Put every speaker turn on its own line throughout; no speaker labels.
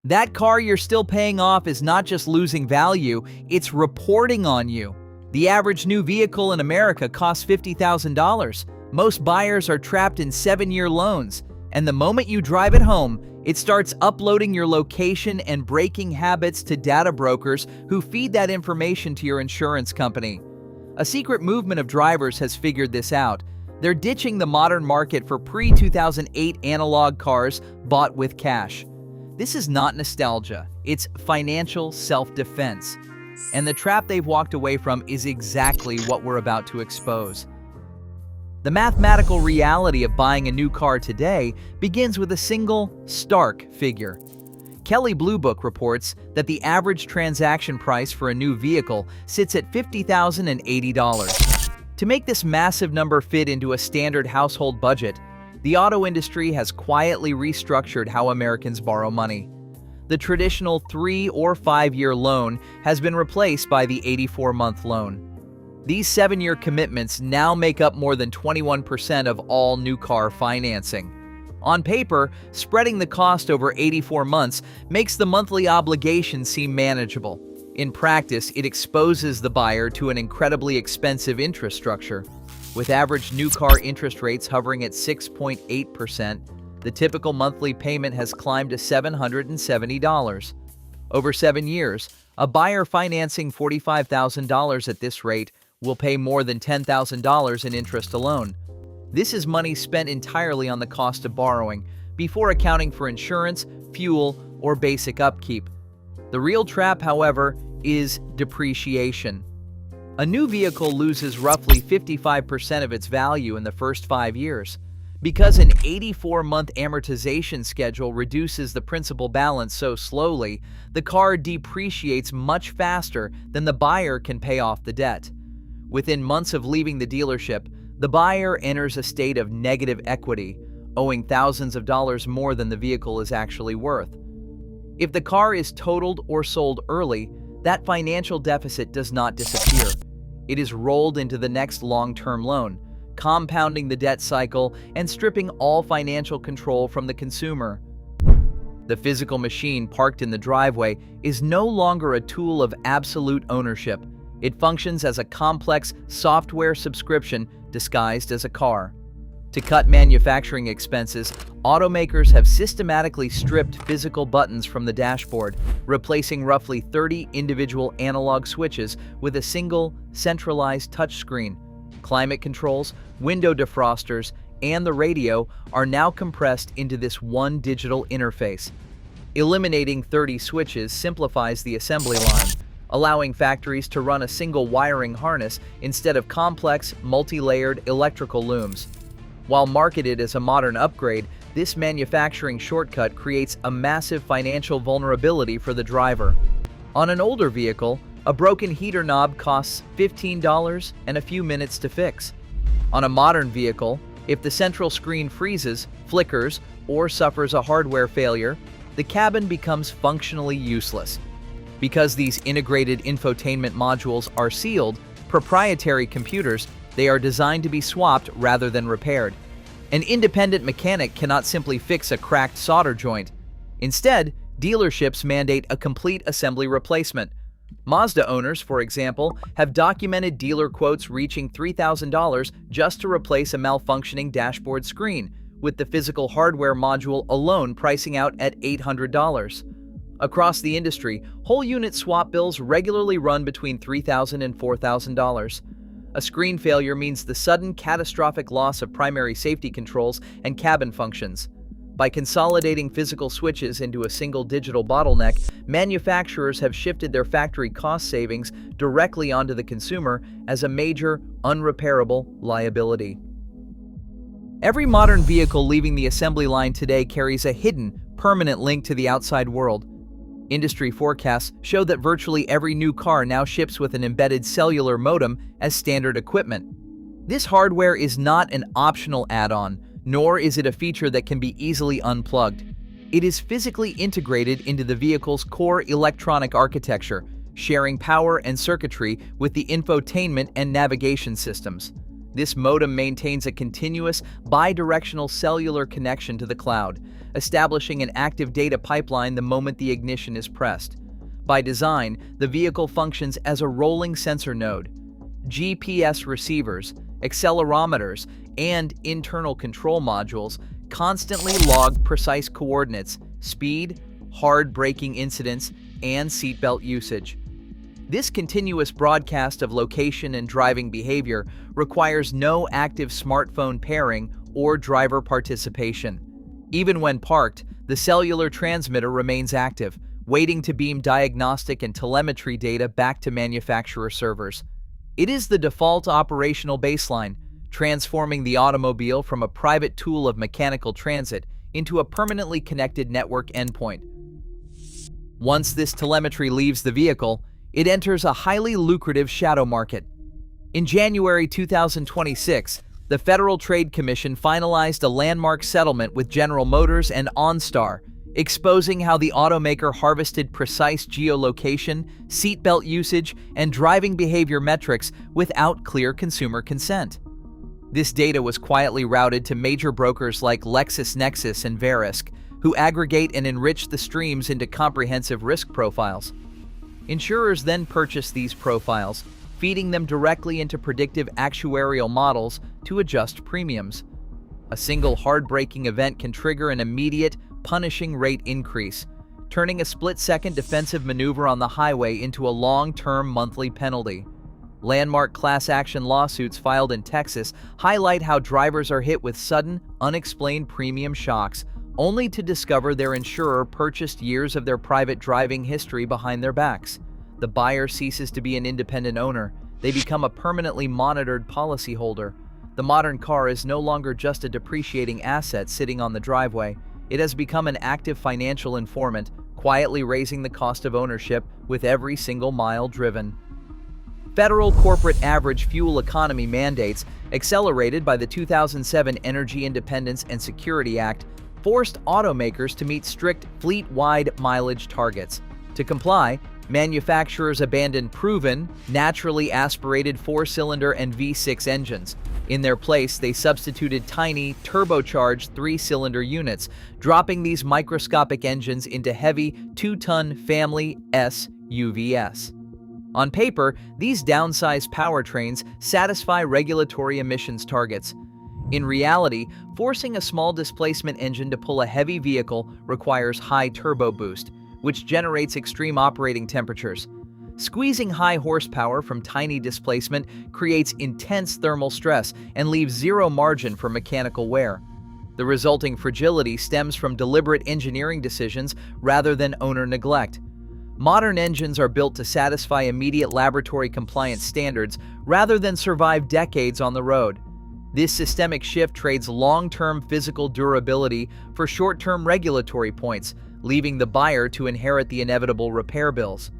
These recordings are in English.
That car you're still paying off is not just losing value, it's reporting on you. The average new vehicle in America costs $50,000. Most buyers are trapped in 7-year loans, and the moment you drive it home, it starts uploading your location and braking habits to data brokers who feed that information to your insurance company. A secret movement of drivers has figured this out. They're ditching the modern market for pre-2008 analog cars bought with cash. This is not nostalgia, it's financial self-defense. And the trap they've walked away from is exactly what we're about to expose. The mathematical reality of buying a new car today begins with a single, stark figure. Kelley Blue Book reports that the average transaction price for a new vehicle sits at $50,080. To make this massive number fit into a standard household budget, the auto industry has quietly restructured how Americans borrow money. The traditional 3- or 5-year loan has been replaced by the 84-month loan. These 7-year commitments now make up more than 21% of all new car financing. On paper, spreading the cost over 84 months makes the monthly obligation seem manageable. In practice, it exposes the buyer to an incredibly expensive interest structure. With average new car interest rates hovering at 6.8%, the typical monthly payment has climbed to $770. Over 7 years, a buyer financing $45,000 at this rate will pay more than $10,000 in interest alone. This is money spent entirely on the cost of borrowing, before accounting for insurance, fuel, or basic upkeep. The real trap, however, is depreciation. A new vehicle loses roughly 55% of its value in the first 5 years. Because an 84-month amortization schedule reduces the principal balance so slowly, the car depreciates much faster than the buyer can pay off the debt. Within months of leaving the dealership, the buyer enters a state of negative equity, owing thousands of dollars more than the vehicle is actually worth. If the car is totaled or sold early, that financial deficit does not disappear. It is rolled into the next long-term loan, compounding the debt cycle and stripping all financial control from the consumer. The physical machine parked in the driveway is no longer a tool of absolute ownership. It functions as a complex software subscription disguised as a car. To cut manufacturing expenses, automakers have systematically stripped physical buttons from the dashboard, replacing roughly 30 individual analog switches with a single, centralized touchscreen. Climate controls, window defrosters, and the radio are now compressed into this one digital interface. Eliminating 30 switches simplifies the assembly line, allowing factories to run a single wiring harness instead of complex, multi-layered electrical looms. While marketed as a modern upgrade, this manufacturing shortcut creates a massive financial vulnerability for the driver. On an older vehicle, a broken heater knob costs $15 and a few minutes to fix. On a modern vehicle, if the central screen freezes, flickers, or suffers a hardware failure, the cabin becomes functionally useless. Because these integrated infotainment modules are sealed, proprietary computers, they are designed to be swapped rather than repaired. An independent mechanic cannot simply fix a cracked solder joint. Instead, dealerships mandate a complete assembly replacement. Mazda owners, for example, have documented dealer quotes reaching $3,000 just to replace a malfunctioning dashboard screen, with the physical hardware module alone pricing out at $800. Across the industry, whole unit swap bills regularly run between $3,000 and $4,000. A screen failure means the sudden catastrophic loss of primary safety controls and cabin functions. By consolidating physical switches into a single digital bottleneck, manufacturers have shifted their factory cost savings directly onto the consumer as a major, unrepairable liability. Every modern vehicle leaving the assembly line today carries a hidden, permanent link to the outside world. Industry forecasts show that virtually every new car now ships with an embedded cellular modem as standard equipment. This hardware is not an optional add-on, nor is it a feature that can be easily unplugged. It is physically integrated into the vehicle's core electronic architecture, sharing power and circuitry with the infotainment and navigation systems. This modem maintains a continuous, bidirectional cellular connection to the cloud, establishing an active data pipeline the moment the ignition is pressed. By design, the vehicle functions as a rolling sensor node. GPS receivers, accelerometers, and internal control modules constantly log precise coordinates, speed, hard braking incidents, and seatbelt usage. This continuous broadcast of location and driving behavior requires no active smartphone pairing or driver participation. Even when parked, the cellular transmitter remains active, waiting to beam diagnostic and telemetry data back to manufacturer servers. It is the default operational baseline, transforming the automobile from a private tool of mechanical transit into a permanently connected network endpoint. Once this telemetry leaves the vehicle, it enters a highly lucrative shadow market. In January 2026, the Federal Trade Commission finalized a landmark settlement with General Motors and OnStar, exposing how the automaker harvested precise geolocation, seatbelt usage, and driving behavior metrics without clear consumer consent. This data was quietly routed to major brokers like LexisNexis and Verisk, who aggregate and enrich the streams into comprehensive risk profiles. Insurers then purchase these profiles, feeding them directly into predictive actuarial models to adjust premiums. A single hard-braking event can trigger an immediate, punishing rate increase, turning a split-second defensive maneuver on the highway into a long-term monthly penalty. Landmark class action lawsuits filed in Texas highlight how drivers are hit with sudden, unexplained premium shocks, only to discover their insurer purchased years of their private driving history behind their backs. The buyer ceases to be an independent owner. They become a permanently monitored policyholder. The modern car is no longer just a depreciating asset sitting on the driveway. It has become an active financial informant, quietly raising the cost of ownership with every single mile driven. Federal corporate average fuel economy mandates, accelerated by the 2007 Energy Independence and Security Act, forced automakers to meet strict fleet-wide mileage targets. To comply, manufacturers abandoned proven, naturally aspirated four-cylinder and V6 engines. In their place, they substituted tiny, turbocharged three-cylinder units, dropping these microscopic engines into heavy, 2-ton Family S UVs. On paper, these downsized powertrains satisfy regulatory emissions targets. In reality, forcing a small displacement engine to pull a heavy vehicle requires high turbo boost, which generates extreme operating temperatures. Squeezing high horsepower from tiny displacement creates intense thermal stress and leaves zero margin for mechanical wear. The resulting fragility stems from deliberate engineering decisions rather than owner neglect. Modern engines are built to satisfy immediate laboratory compliance standards rather than survive decades on the road. This systemic shift trades long-term physical durability for short-term regulatory points, leaving the buyer to inherit the inevitable repair bills.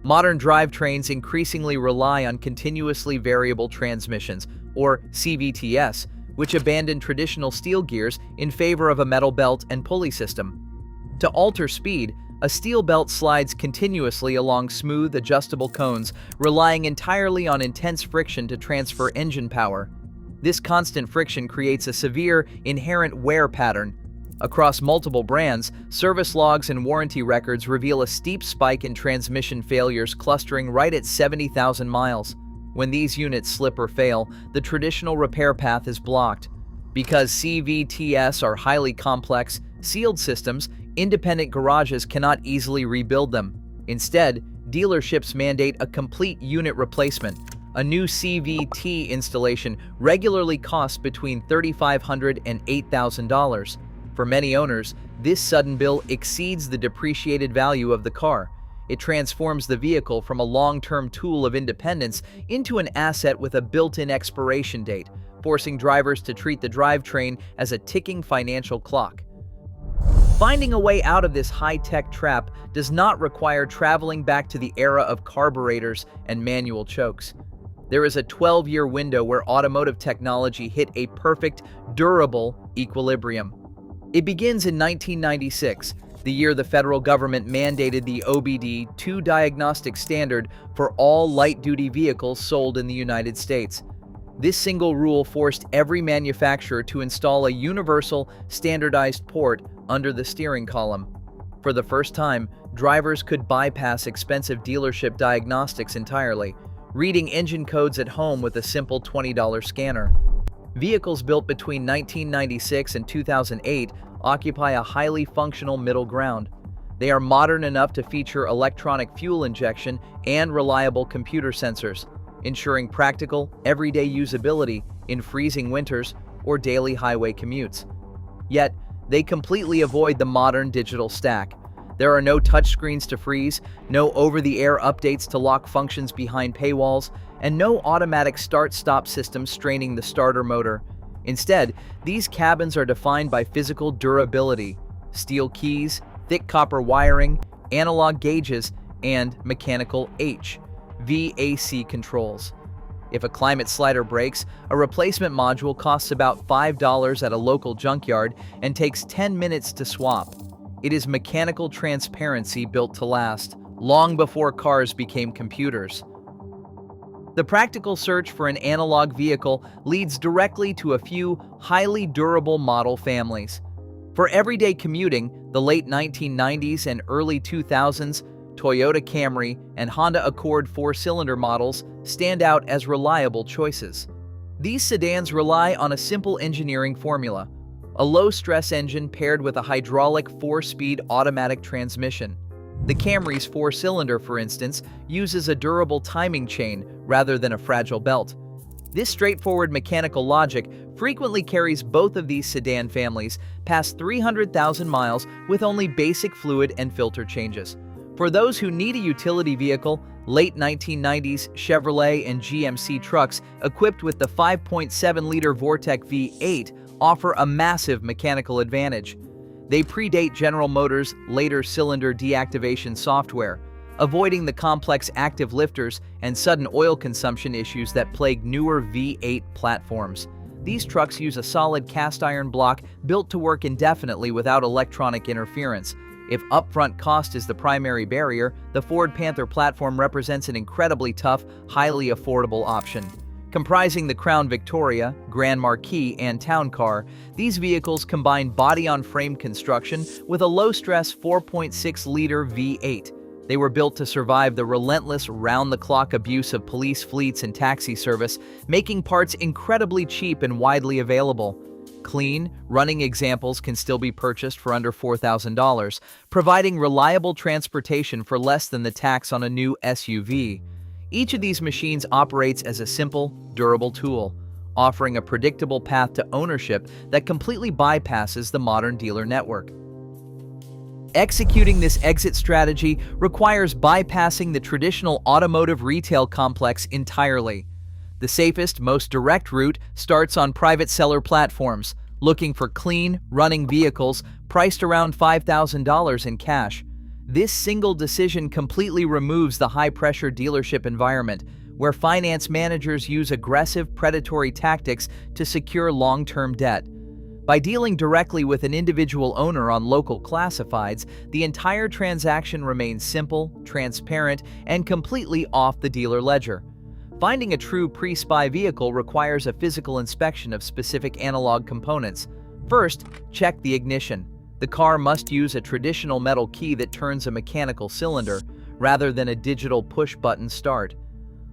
Modern drivetrains increasingly rely on continuously variable transmissions, or CVTs, which abandon traditional steel gears in favor of a metal belt and pulley system. To alter speed, a steel belt slides continuously along smooth, adjustable cones, relying entirely on intense friction to transfer engine power. This constant friction creates a severe, inherent wear pattern. Across multiple brands, service logs and warranty records reveal a steep spike in transmission failures clustering right at 70,000 miles. When these units slip or fail, the traditional repair path is blocked. Because CVTs are highly complex, sealed systems, independent garages cannot easily rebuild them. Instead, dealerships mandate a complete unit replacement. A new CVT installation regularly costs between $3,500 and $8,000. For many owners, this sudden bill exceeds the depreciated value of the car. It transforms the vehicle from a long-term tool of independence into an asset with a built-in expiration date, forcing drivers to treat the drivetrain as a ticking financial clock. Finding a way out of this high-tech trap does not require traveling back to the era of carburetors and manual chokes. There is a 12-year window where automotive technology hit a perfect, durable equilibrium. It begins in 1996, the year the federal government mandated the OBD2 diagnostic standard for all light-duty vehicles sold in the United States. This single rule forced every manufacturer to install a universal, standardized port under the steering column. For the first time, drivers could bypass expensive dealership diagnostics entirely, reading engine codes at home with a simple $20 scanner. Vehicles built between 1996 and 2008 occupy a highly functional middle ground. They are modern enough to feature electronic fuel injection and reliable computer sensors, ensuring practical, everyday usability in freezing winters or daily highway commutes. Yet, they completely avoid the modern digital stack. There are no touchscreens to freeze, no over-the-air updates to lock functions behind paywalls, and no automatic start-stop system straining the starter motor. Instead, these cabins are defined by physical durability, steel keys, thick copper wiring, analog gauges, and mechanical HVAC controls. If a climate slider breaks, a replacement module costs about $5 at a local junkyard and takes 10 minutes to swap. It is mechanical transparency built to last, long before cars became computers. The practical search for an analog vehicle leads directly to a few highly durable model families. For everyday commuting, the late 1990s and early 2000s, Toyota Camry and Honda Accord 4-cylinder models stand out as reliable choices. These sedans rely on a simple engineering formula: a low-stress engine paired with a hydraulic 4-speed automatic transmission. The Camry's 4-cylinder, for instance, uses a durable timing chain rather than a fragile belt. This straightforward mechanical logic frequently carries both of these sedan families past 300,000 miles with only basic fluid and filter changes. For those who need a utility vehicle, late 1990s Chevrolet and GMC trucks equipped with the 5.7-liter Vortec V8 offer a massive mechanical advantage. They predate General Motors' later cylinder deactivation software, avoiding the complex active lifters and sudden oil consumption issues that plague newer V8 platforms. These trucks use a solid cast iron block built to work indefinitely without electronic interference. If upfront cost is the primary barrier, the Ford Panther platform represents an incredibly tough, highly affordable option. Comprising the Crown Victoria, Grand Marquis, and Town Car, these vehicles combine body-on-frame construction with a low-stress 4.6-liter V8. They were built to survive the relentless, round-the-clock abuse of police fleets and taxi service, making parts incredibly cheap and widely available. Clean, running examples can still be purchased for under $4,000, providing reliable transportation for less than the tax on a new SUV. Each of these machines operates as a simple, durable tool, offering a predictable path to ownership that completely bypasses the modern dealer network. Executing this exit strategy requires bypassing the traditional automotive retail complex entirely. The safest, most direct route starts on private seller platforms, looking for clean, running vehicles priced around $5,000 in cash. This single decision completely removes the high-pressure dealership environment, where finance managers use aggressive, predatory tactics to secure long-term debt. By dealing directly with an individual owner on local classifieds, the entire transaction remains simple, transparent, and completely off the dealer ledger. Finding a true pre-spy vehicle requires a physical inspection of specific analog components. First, check the ignition. The car must use a traditional metal key that turns a mechanical cylinder, rather than a digital push-button start.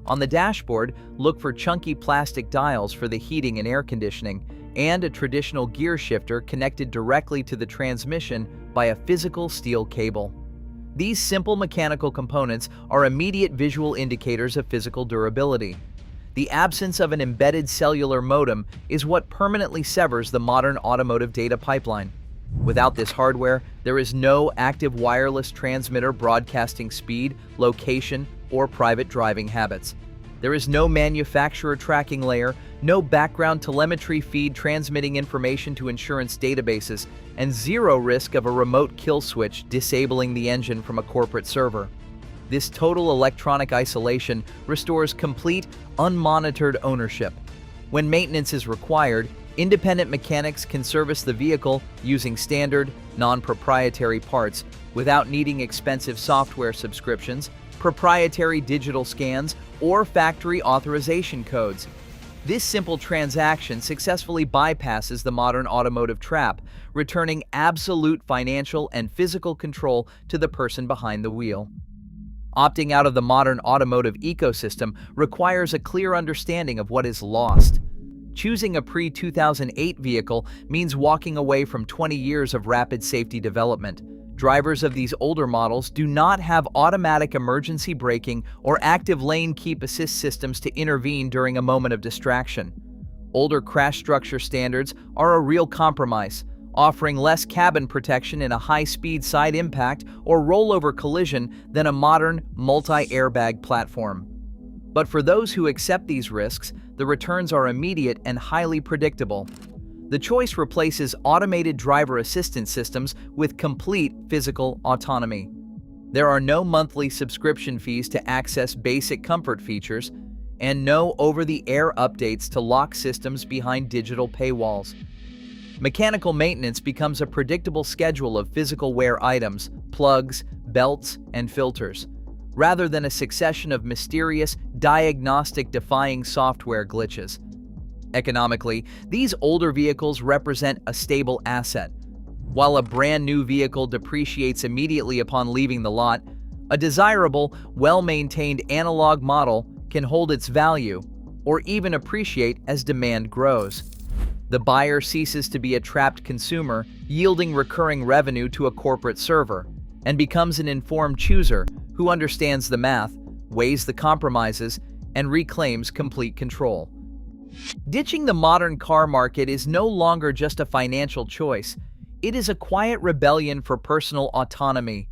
On the dashboard, look for chunky plastic dials for the heating and air conditioning, and a traditional gear shifter connected directly to the transmission by a physical steel cable. These simple mechanical components are immediate visual indicators of physical durability. The absence of an embedded cellular modem is what permanently severs the modern automotive data pipeline. Without this hardware, there is no active wireless transmitter broadcasting speed, location, or private driving habits. There is no manufacturer tracking layer, no background telemetry feed transmitting information to insurance databases, and zero risk of a remote kill switch disabling the engine from a corporate server. This total electronic isolation restores complete, unmonitored ownership. When maintenance is required, independent mechanics can service the vehicle using standard, non-proprietary parts without needing expensive software subscriptions, proprietary digital scans, or factory authorization codes. This simple transaction successfully bypasses the modern automotive trap, returning absolute financial and physical control to the person behind the wheel. Opting out of the modern automotive ecosystem requires a clear understanding of what is lost. Choosing a pre-2008 vehicle means walking away from 20 years of rapid safety development. Drivers of these older models do not have automatic emergency braking or active lane keep assist systems to intervene during a moment of distraction. Older crash structure standards are a real compromise, offering less cabin protection in a high-speed side impact or rollover collision than a modern multi-airbag platform. But for those who accept these risks, the returns are immediate and highly predictable. The choice replaces automated driver assistance systems with complete physical autonomy. There are no monthly subscription fees to access basic comfort features, and no over-the-air updates to lock systems behind digital paywalls. Mechanical maintenance becomes a predictable schedule of physical wear items, plugs, belts, and filters, rather than a succession of mysterious, diagnostic-defying software glitches. Economically, these older vehicles represent a stable asset. While a brand new vehicle depreciates immediately upon leaving the lot, a desirable, well-maintained analog model can hold its value or even appreciate as demand grows. The buyer ceases to be a trapped consumer, yielding recurring revenue to a corporate server, and becomes an informed chooser who understands the math, weighs the compromises, and reclaims complete control. Ditching the modern car market is no longer just a financial choice. It is a quiet rebellion for personal autonomy.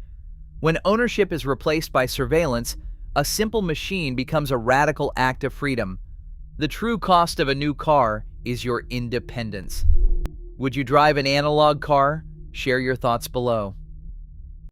When ownership is replaced by surveillance, a simple machine becomes a radical act of freedom. The true cost of a new car is your independence. Would you drive an analog car? Share your thoughts below.